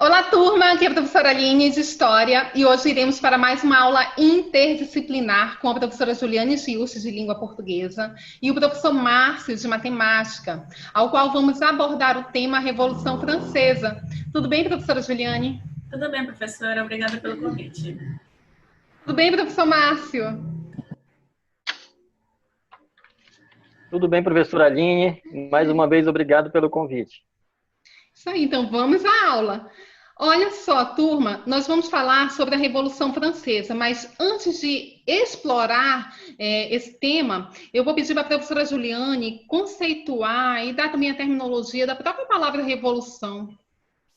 Olá, turma, aqui é a professora Aline de História e hoje iremos para mais uma aula interdisciplinar com a professora Juliane Giusti de Língua Portuguesa e o professor Márcio de Matemática, ao qual vamos abordar o tema Revolução Francesa. Tudo bem, professora Juliane? Tudo bem, professora. Obrigada pelo convite. Tudo bem, professor Márcio? Tudo bem, professora Aline. Mais uma vez, obrigado pelo convite. Isso aí, então vamos à aula. Olha só, turma, nós vamos falar sobre a Revolução Francesa, mas antes de explorar esse tema, eu vou pedir para a professora Juliane conceituar e dar também a terminologia da própria palavra revolução.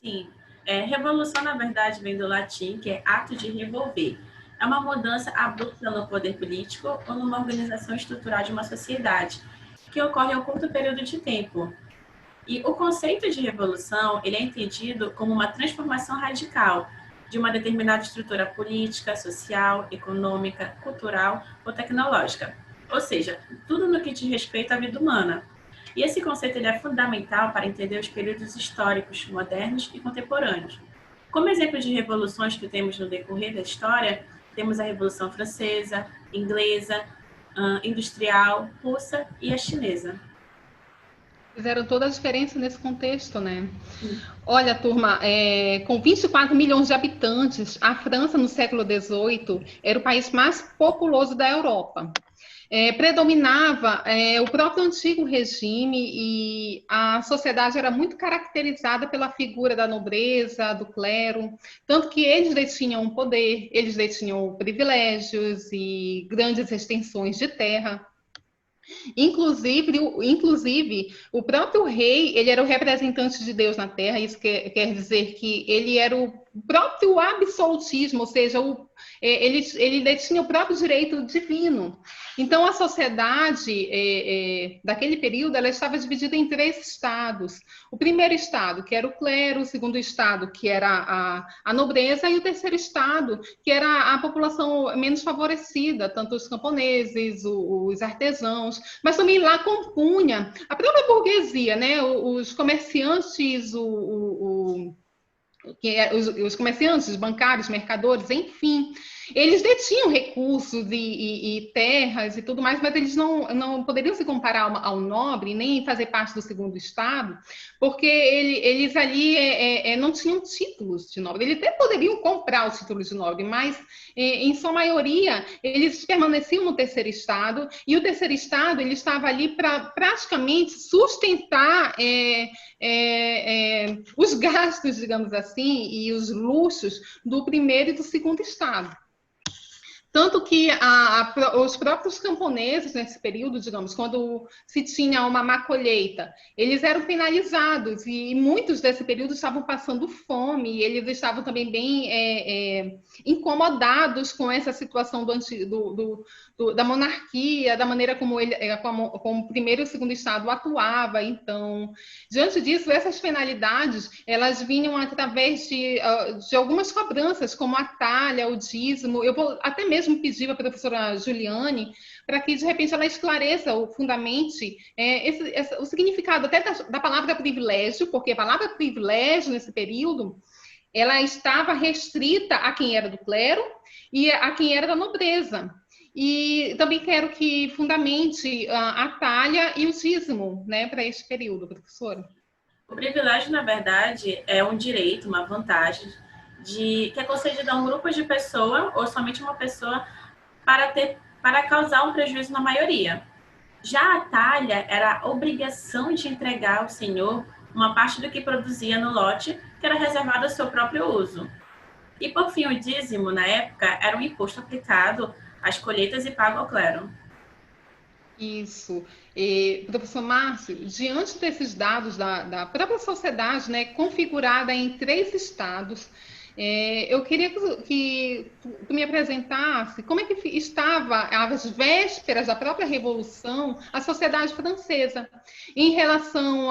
Sim, revolução, na verdade, vem do latim, que é ato de revolver. É uma mudança abrupta no poder político ou numa organização estrutural de uma sociedade, que ocorre em um curto período de tempo. E o conceito de revolução, ele é entendido como uma transformação radical de uma determinada estrutura política, social, econômica, cultural ou tecnológica. Ou seja, tudo no que diz respeito à vida humana. E esse conceito ele é fundamental para entender os períodos históricos modernos e contemporâneos. Como exemplo de revoluções que temos no decorrer da história, temos a Revolução Francesa, Inglesa, Industrial, Russa e a Chinesa. Fizeram toda a diferença nesse contexto, né? Olha, turma, com 24 milhões de habitantes, a França, no século XVIII, era o país mais populoso da Europa. Predominava o próprio antigo regime e a sociedade era muito caracterizada pela figura da nobreza, do clero, tanto que eles detinham poder, eles detinham privilégios e grandes extensões de terra. Inclusive, o próprio rei, ele era o representante de Deus na Terra, isso quer dizer que ele era o próprio absolutismo, ou seja, ele detinha o próprio direito divino. Então, a sociedade daquele período, ela estava dividida em 3 estados. O primeiro estado, que era o clero, o segundo estado, que era a nobreza, e o terceiro estado, que era a população menos favorecida, tanto os camponeses, os artesãos, mas também lá compunha a própria burguesia, né? Os comerciantes, os comerciantes, bancários, mercadores, enfim, eles detinham recursos e terras e tudo mais, mas eles não poderiam se comparar ao nobre, nem fazer parte do segundo estado, porque eles ali não tinham títulos de nobre. Eles até poderiam comprar os títulos de nobre, mas em sua maioria eles permaneciam no terceiro estado, e o terceiro estado ele estava ali para praticamente sustentar os gastos, digamos assim, e os luxos do primeiro e do segundo estado. Tanto que os próprios camponeses, nesse período, digamos, quando se tinha uma má colheita, eles eram penalizados, e muitos desse período estavam passando fome, e eles estavam também bem incomodados com essa situação da monarquia, da maneira como o primeiro e o segundo estado atuava. Então, diante disso, essas penalidades, elas vinham através de algumas cobranças, como a talha, o dízimo. Eu vou até mesmo pedir para a professora Juliane para que, de repente, ela esclareça ou fundamente o significado até da palavra privilégio, porque a palavra privilégio, nesse período, ela estava restrita a quem era do clero e a quem era da nobreza. E também quero que fundamente a talha e o dízimo, né, para este período, professora. O privilégio, na verdade, é um direito, uma vantagem que é concedida a um grupo de pessoas ou somente uma pessoa para causar um prejuízo na maioria. Já a talha era a obrigação de entregar ao senhor uma parte do que produzia no lote, que era reservado ao seu próprio uso. E, por fim, o dízimo, na época, era um imposto aplicado às colheitas e pago ao clero. Isso. Professor Márcio, diante desses dados da própria sociedade, né, configurada em 3 estados, eu queria que tu me apresentasse como é que estava, às vésperas da própria Revolução, a sociedade francesa, em relação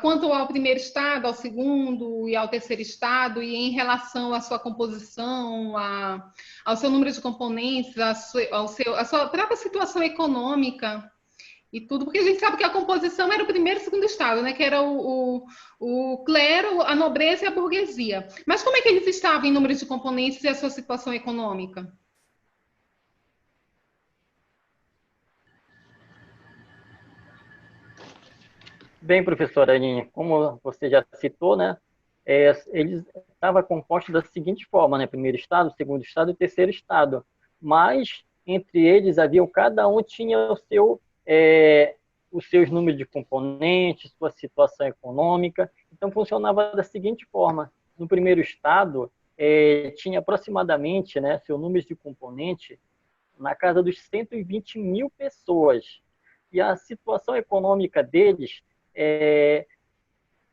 quanto ao primeiro estado, ao segundo e ao terceiro estado, e em relação à sua composição, ao seu número de componentes, à sua própria situação econômica. e tudo, porque a gente sabe que a composição era o primeiro e segundo estado, né? Que era o clero, a nobreza e a burguesia. Mas como é que eles estavam em número de componentes e a sua situação econômica? Bem, professora Aninha, como você já citou, né, eles estavam compostos da seguinte forma, né, primeiro estado, segundo estado e terceiro estado, mas entre eles cada um tinha os seus números de componentes, sua situação econômica, então funcionava da seguinte forma: no primeiro estado tinha aproximadamente, né, seu número de componente na casa dos 120 mil pessoas, e a situação econômica deles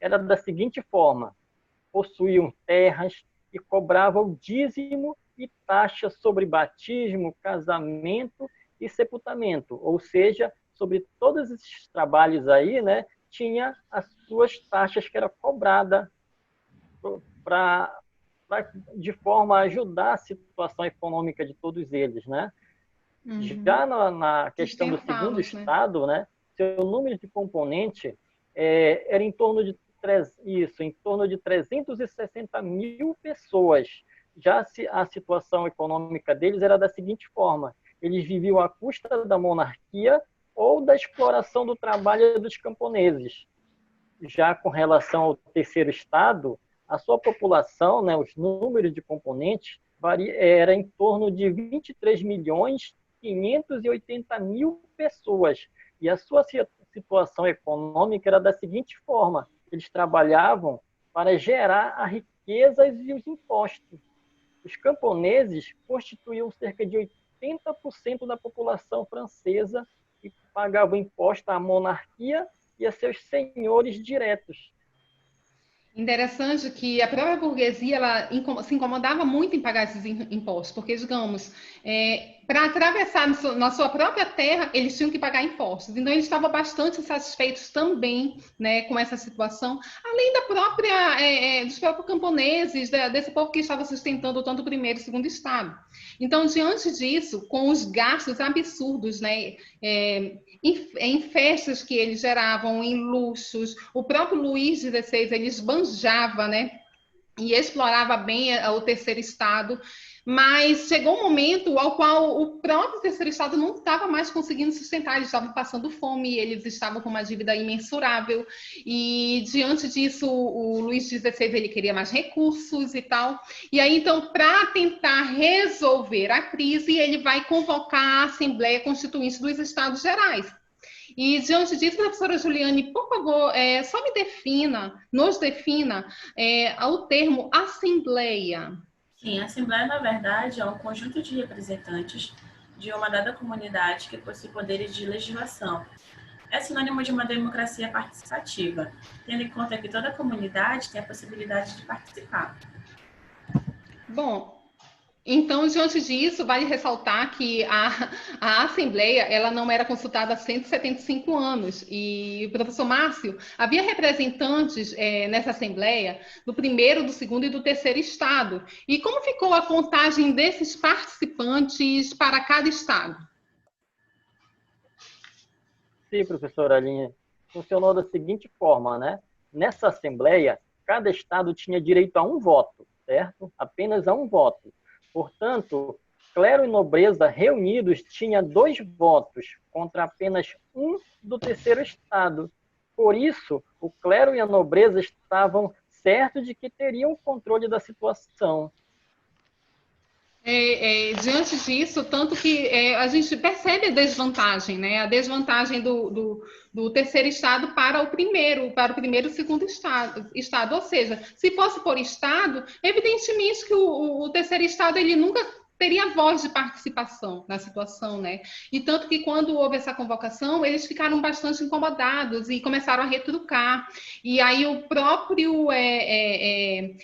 era da seguinte forma: possuíam terras e cobravam dízimo e taxa sobre batismo, casamento e sepultamento, ou seja, sobre todos esses trabalhos aí, né, tinha as suas taxas que era cobrada de forma a ajudar a situação econômica de todos eles, né? Uhum. Já na questão do segundo estado, né, seu número de componente era em torno de 360 mil pessoas. Já a situação econômica deles era da seguinte forma: eles viviam à custa da monarquia ou da exploração do trabalho dos camponeses. Já com relação ao terceiro estado, a sua população, né, os números de componentes, era em torno de 23 milhões 580 mil pessoas. E a sua situação econômica era da seguinte forma: eles trabalhavam para gerar a riqueza e os impostos. Os camponeses constituíam cerca de 80% da população francesa e pagavam imposto à monarquia e a seus senhores diretos. Interessante que a própria burguesia ela se incomodava muito em pagar esses impostos, porque, digamos, para atravessar na sua própria terra, eles tinham que pagar impostos. Então, eles estavam bastante satisfeitos também, né, com essa situação, além da dos próprios camponeses, desse povo que estava sustentando tanto o primeiro e o segundo estado. Então, diante disso, com os gastos absurdos, né, em festas que eles geravam, em luxos, o próprio Luís XVI, ele esbanjava, né, e explorava bem o terceiro estado, mas chegou um momento ao qual o próprio terceiro estado não estava mais conseguindo sustentar, eles estavam passando fome, eles estavam com uma dívida imensurável, e diante disso o Luís XVI ele queria mais recursos e tal, e aí então para tentar resolver a crise ele vai convocar a Assembleia Constituinte dos Estados Gerais. E diante disso, professora Juliane, por favor, só nos defina o termo assembleia. Sim, a assembleia, na verdade, é um conjunto de representantes de uma dada comunidade que possui poderes de legislação. É sinônimo de uma democracia participativa, tendo em conta que toda a comunidade tem a possibilidade de participar. Bom, então, diante disso, vale ressaltar que a Assembleia ela não era consultada há 175 anos. E, professor Márcio, havia representantes nessa Assembleia do primeiro, do segundo e do terceiro estado. E como ficou a contagem desses participantes para cada estado? Sim, professora Alinha. Funcionou da seguinte forma, né? Nessa Assembleia, cada estado tinha direito a um voto, certo? Apenas a um voto. Portanto, clero e nobreza reunidos tinha 2 votos contra apenas um do terceiro estado. Por isso, o clero e a nobreza estavam certos de que teriam controle da situação. Diante disso, tanto que a gente percebe a desvantagem, né? A desvantagem do terceiro estado para o primeiro e segundo estado. Ou seja, se fosse por estado, evidentemente que o terceiro estado ele nunca teria voz de participação na situação, né? E tanto que quando houve essa convocação, eles ficaram bastante incomodados e começaram a retrucar. E aí o próprio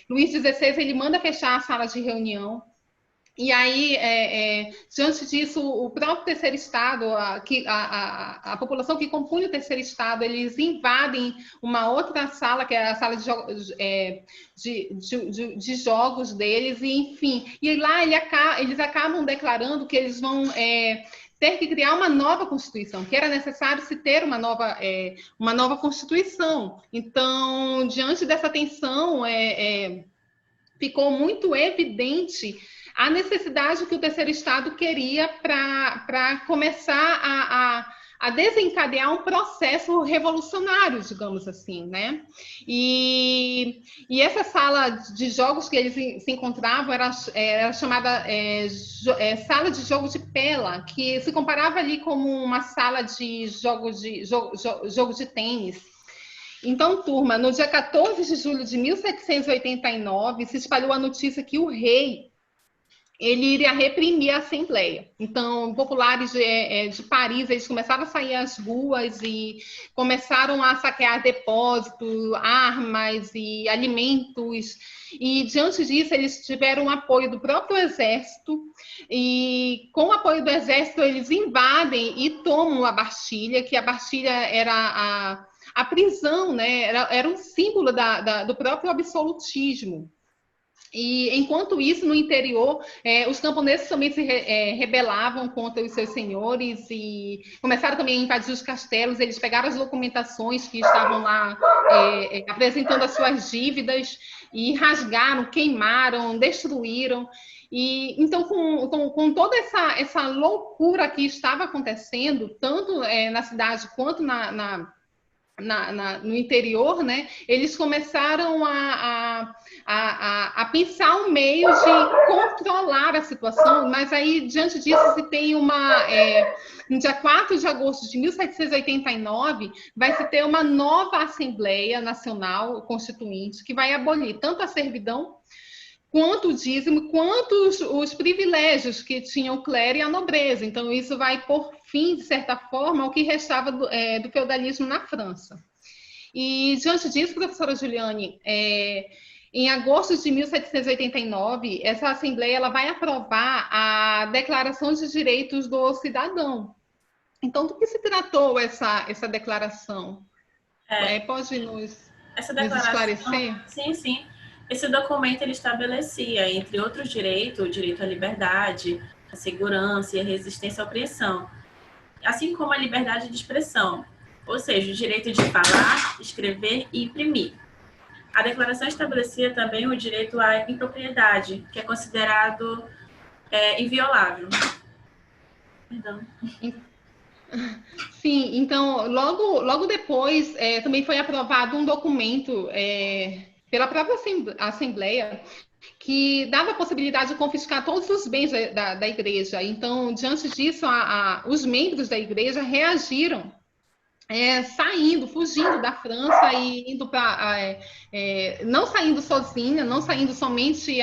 Luís XVI, ele manda fechar a sala de reunião. E aí, diante disso, o próprio terceiro estado, a população que compunha o terceiro estado, eles invadem uma outra sala, que é a sala de jogos deles, e enfim. E lá eles acabam declarando que eles vão ter que criar uma nova Constituição, que era necessário se ter uma nova Constituição. Então, diante dessa tensão, ficou muito evidente a necessidade que o terceiro Estado queria para começar a desencadear um processo revolucionário, digamos assim, né? E essa sala de jogos que eles se encontravam era chamada sala de jogo de Pella, que se comparava ali como uma sala de jogo de tênis. Então, turma, no dia 14 de julho de 1789, se espalhou a notícia que o rei ele iria reprimir a Assembleia. Então, populares de Paris, eles começaram a sair às ruas e começaram a saquear depósitos, armas e alimentos. E, diante disso, eles tiveram o apoio do próprio exército. E, com o apoio do exército, eles invadem e tomam a Bastilha, que a Bastilha era a prisão, né? Era um símbolo do próprio absolutismo. E, enquanto isso, no interior, os camponeses também se rebelavam contra os seus senhores e começaram também a invadir os castelos. Eles pegaram as documentações que estavam lá apresentando as suas dívidas e rasgaram, queimaram, destruíram. E, então, com toda essa loucura que estava acontecendo, tanto na cidade quanto no interior, né, eles começaram a pensar um meio de controlar a situação, mas aí, diante disso, se tem no dia 4 de agosto de 1789, vai se ter uma nova Assembleia Nacional Constituinte, que vai abolir tanto a servidão, quanto o dízimo, quanto os privilégios que tinham o clero e a nobreza. Então, isso vai pôr fim, de certa forma, ao que restava do feudalismo na França. E, diante disso, professora Juliane, em agosto de 1789, essa Assembleia ela vai aprovar a Declaração de Direitos do Cidadão. Então, do que se tratou essa declaração? Pode nos esclarecer? Sim, sim. Esse documento ele estabelecia, entre outros direitos, o direito à liberdade, à segurança e à resistência à opressão, assim como a liberdade de expressão, ou seja, o direito de falar, escrever e imprimir. A declaração estabelecia também o direito à impropriedade, que é considerado inviolável. Perdão. Sim, então, logo depois, também foi aprovado um documento pela própria Assembleia, que dava a possibilidade de confiscar todos os bens da igreja. Então, diante disso, os membros da igreja reagiram, fugindo da França e indo para... não saindo sozinha, não saindo somente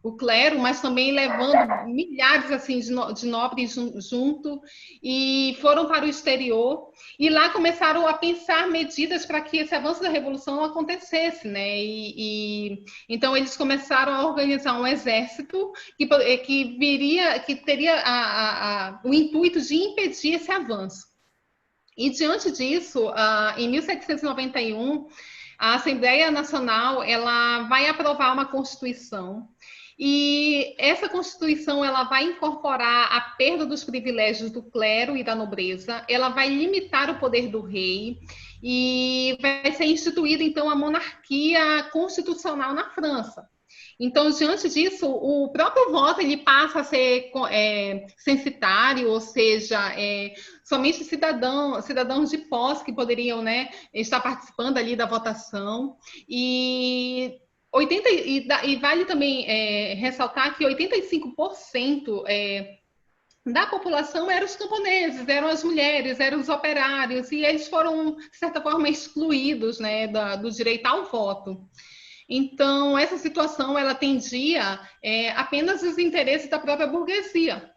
o clero, mas também levando milhares assim, de nobres junto, e foram para o exterior, e lá começaram a pensar medidas para que esse avanço da Revolução acontecesse, né? Então eles começaram a organizar um exército que teria o intuito de impedir esse avanço. E diante disso, em 1791, a Assembleia Nacional ela vai aprovar uma Constituição. E essa Constituição ela vai incorporar a perda dos privilégios do clero e da nobreza, ela vai limitar o poder do rei e vai ser instituída, então, a monarquia constitucional na França. Então, diante disso, o próprio voto ele passa a ser censitário, ou seja, somente cidadãos de posse que poderiam, né, estar participando ali da votação. E vale também ressaltar que 85% da população eram os camponeses, eram as mulheres, eram os operários, e eles foram, de certa forma, excluídos, né, do direito ao voto. Então, essa situação ela atendia apenas os interesses da própria burguesia.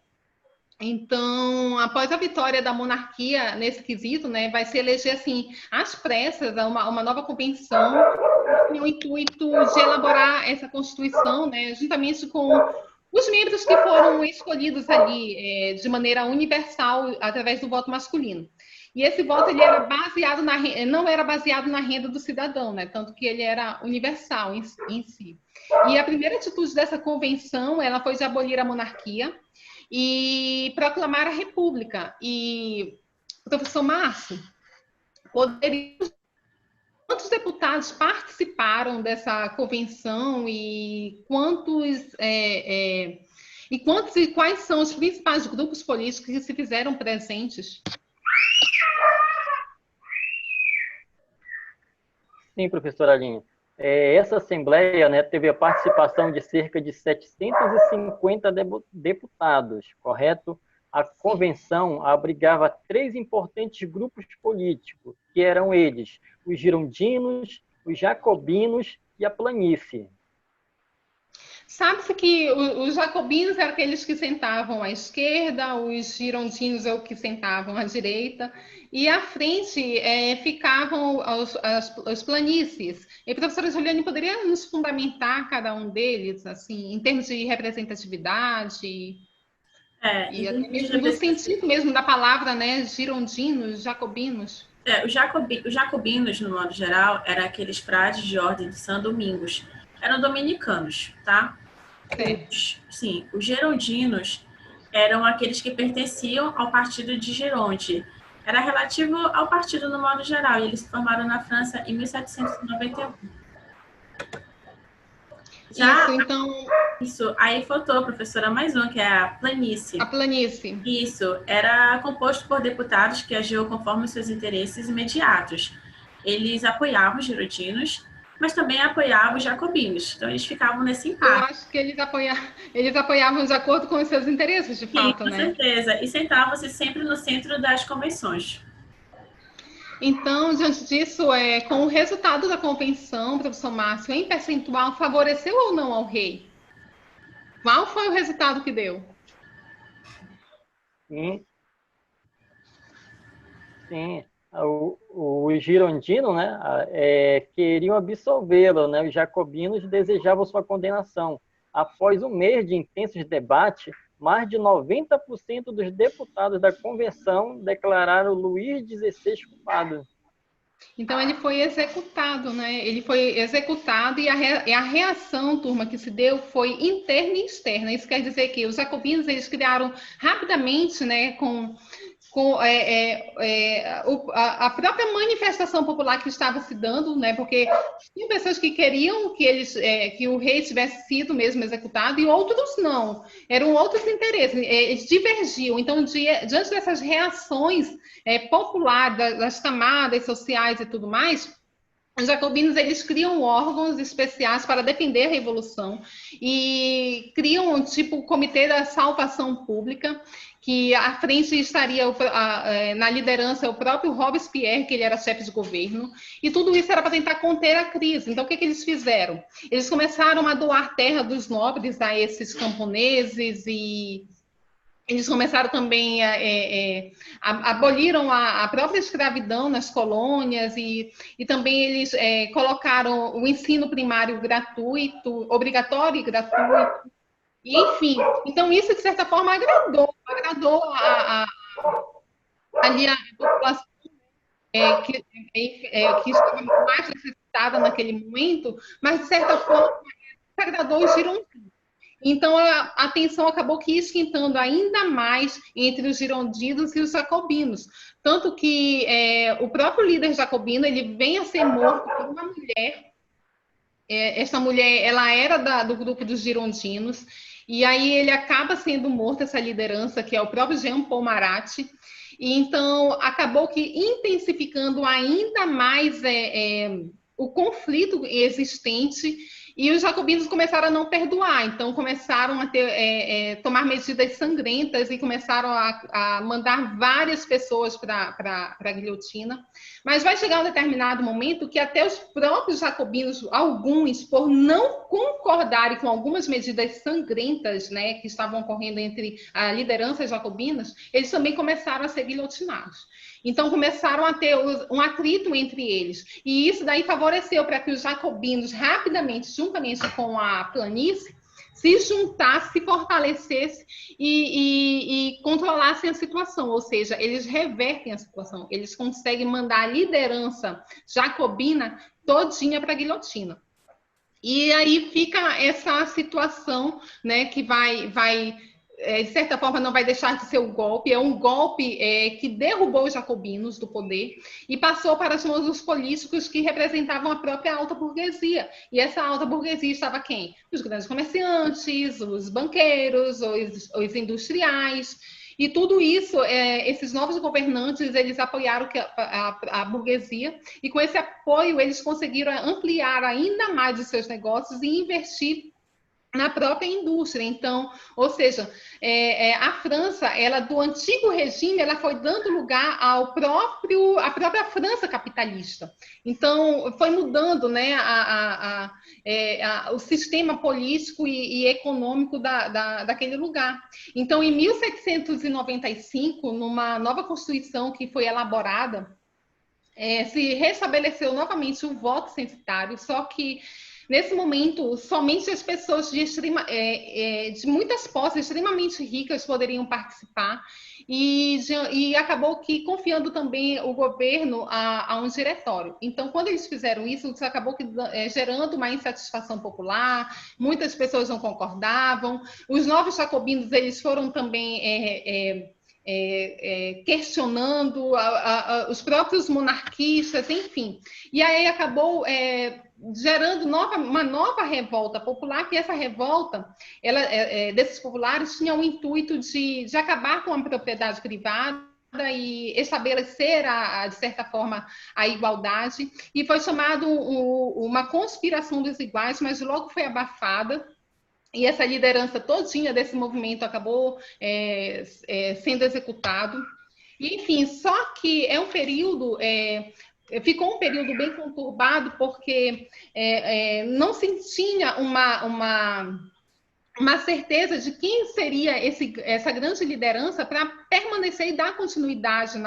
Então, após a vitória da monarquia nesse quesito, né, vai se eleger assim, às pressas, uma nova convenção, com o intuito de elaborar essa Constituição, né, juntamente com os membros que foram escolhidos ali de maneira universal através do voto masculino. E esse voto ele era baseado não era baseado na renda do cidadão, né, tanto que ele era universal em si. E a primeira atitude dessa convenção ela foi de abolir a monarquia. e proclamar a República. E, professor Márcio, quantos deputados participaram dessa convenção e quais são os principais grupos políticos que se fizeram presentes? Sim, professora Aline. Essa Assembleia, né, teve a participação de cerca de 750 deputados, correto? A convenção abrigava 3 importantes grupos políticos, que eram eles, os girondinos, os jacobinos e a planície. Sabe-se que os jacobinos eram aqueles que sentavam à esquerda, os girondinos eram os que sentavam à direita, e à frente ficavam as planícies. E a professora Juliane poderia nos fundamentar cada um deles, assim, em termos de representatividade e até mesmo do sentido mesmo da palavra, né, girondinos, jacobinos? Os jacobinos, no modo geral, eram aqueles frades de ordem de São Domingos. Eram dominicanos, tá? Os gerondinos eram aqueles que pertenciam ao partido de Gironde. Era relativo ao partido no modo geral, e eles se formaram na França em 1791. Aí faltou, professora, mais um, que é a planície. A planície. Isso, era composto por deputados que agiam conforme seus interesses imediatos. Eles apoiavam os girondinos, mas também apoiavam os jacobinos. Então, eles ficavam nesse empate. Eu acho que eles apoiavam de acordo com os seus interesses, de fato, né? Com certeza. E sentavam-se sempre no centro das convenções. Então, diante disso, com o resultado da convenção, professor Márcio, em percentual, favoreceu ou não ao rei? Qual foi o resultado que deu? Sim. Os girondinos, né, queriam absolvê-lo, né? Os jacobinos desejavam sua condenação. Após um mês de intensos debates, mais de 90% dos deputados da convenção declararam Luís XVI culpado. Então, ele foi executado, né? Ele foi executado e a reação, turma, que se deu foi interna e externa. Isso quer dizer que os jacobinos, eles criaram rapidamente, né, a própria manifestação popular que estava se dando, né? Porque tinha pessoas que queriam que o rei tivesse sido mesmo executado e outros não. Eram outros interesses, eles divergiam. Então, diante dessas reações populares das camadas sociais e tudo mais, os jacobinos, eles criam órgãos especiais para defender a revolução e criam o Comitê da Salvação Pública, que à frente estaria na liderança o próprio Robespierre, que ele era chefe de governo, e tudo isso era para tentar conter a crise. Então, o que eles fizeram? Eles começaram a doar terra dos nobres a esses camponeses e eles começaram também aboliram a própria escravidão nas colônias e também eles colocaram o ensino primário gratuito, obrigatório e gratuito. E, enfim, então isso, de certa forma, agradou ali a população que estava mais necessitada naquele momento, mas, de certa forma, agradou os girondinos. Então, a tensão acabou que esquentando ainda mais entre os girondinos e os jacobinos. Tanto que o próprio líder jacobino, ele vem a ser morto por uma mulher. Essa mulher, ela era do grupo dos girondinos. E aí ele acaba sendo morto, essa liderança, que é o próprio Jean Paul Marat. E então, acabou que intensificando ainda mais o conflito existente. E os jacobinos começaram a não perdoar, então começaram a tomar medidas sangrentas e começaram a mandar várias pessoas para a guilhotina. Mas vai chegar um determinado momento que até os próprios jacobinos, alguns, por não concordarem com algumas medidas sangrentas, né, que estavam ocorrendo entre a liderança jacobinas, eles também começaram a ser guilhotinados. Então, começaram a ter um atrito entre eles. E isso daí favoreceu para que os jacobinos, rapidamente, juntamente com a planície, se juntassem, se fortalecessem e controlassem a situação. Ou seja, eles revertem a situação. Eles conseguem mandar a liderança jacobina todinha para a guilhotina. E aí fica essa situação, né, que vai de certa forma, não vai deixar de ser um golpe. É um golpe que derrubou os jacobinos do poder e passou para as mãos dos políticos que representavam a própria alta burguesia. E essa alta burguesia estava quem? Os grandes comerciantes, os banqueiros, os industriais. E tudo isso, esses novos governantes, eles apoiaram a burguesia, e com esse apoio eles conseguiram ampliar ainda mais os seus negócios e investir na própria indústria. Então, ou seja, a França, ela do antigo regime, ela foi dando lugar à própria França capitalista. Então, foi mudando, né, o sistema político e econômico daquele lugar. Então, em 1795, numa nova Constituição que foi elaborada, se restabeleceu novamente o voto censitário, só que nesse momento, somente as pessoas de muitas posses extremamente ricas poderiam participar, e acabou que confiando também o governo a um diretório. Então, quando eles fizeram isso acabou gerando uma insatisfação popular, muitas pessoas não concordavam, os novos jacobinos eles foram também questionando os próprios monarquistas, enfim. E aí acabou gerando uma nova revolta popular, que essa revolta desses populares tinha o intuito de acabar com a propriedade privada e estabelecer, de certa forma, a igualdade. E foi chamado uma conspiração dos iguais, mas logo foi abafada. E essa liderança todinha desse movimento acabou sendo executado. E, enfim, só que é um período... ficou um período bem conturbado, porque não se tinha uma certeza de quem seria essa grande liderança para permanecer e dar continuidade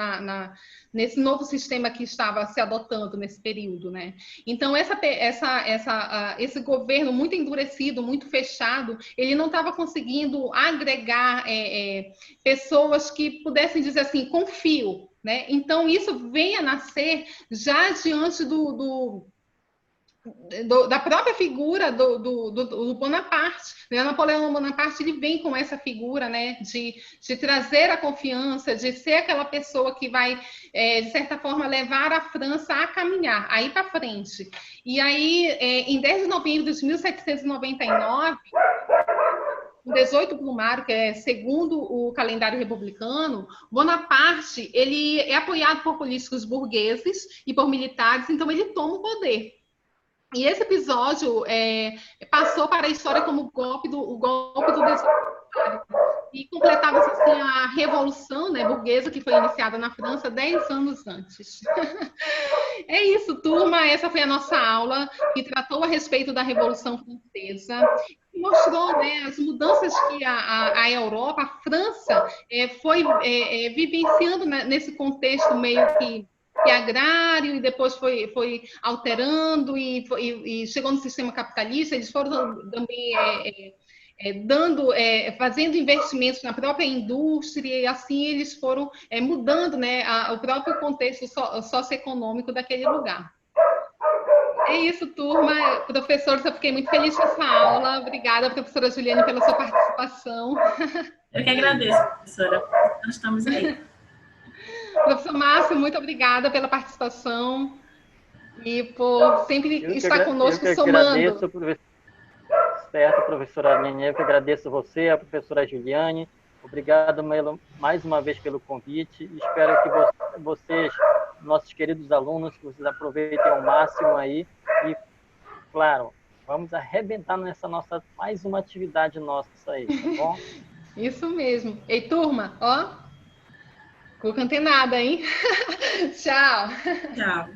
nesse novo sistema que estava se adotando nesse período, né? Então, esse governo muito endurecido, muito fechado, ele não estava conseguindo agregar pessoas que pudessem dizer assim, confio, né? Então, isso vem a nascer já diante da própria figura do Bonaparte, né? Napoleão Bonaparte, ele vem com essa figura, né, de trazer a confiança, de ser aquela pessoa que vai, de certa forma, levar a França a caminhar, a ir para frente. E aí, em 10 de novembro de 1799, o 18 Brumário, que é segundo o calendário republicano, Bonaparte ele é apoiado por políticos burgueses e por militares, então ele toma o poder. E esse episódio passou para a história como o golpe do 18 Brumário. E completava-se assim, a revolução, né, burguesa que foi iniciada na França 10 anos antes. É isso, turma. Essa foi a nossa aula que tratou a respeito da Revolução Francesa. Mostrou, né, as mudanças que a Europa, a França, foi vivenciando, né, nesse contexto meio que agrário, e depois foi alterando e chegou no sistema capitalista. Eles foram também fazendo investimentos na própria indústria, e assim eles foram mudando, né, o próprio contexto socioeconômico daquele lugar. É isso, turma. Professores, eu fiquei muito feliz com essa aula. Obrigada, professora Juliane, pela sua participação. Eu que agradeço, professora. Nós estamos aí. Professor Márcio, muito obrigada pela participação e por sempre estar conosco somando. Certo, professora Nenê, eu que agradeço você, a professora Juliane. Obrigado mais uma vez pelo convite. Espero que vocês, nossos queridos alunos, que vocês aproveitem ao máximo aí. E, claro, vamos arrebentar nessa mais uma atividade nossa aí, tá bom? Isso mesmo. Ei, turma, ó, cuca antenada, hein? Tchau. Tchau.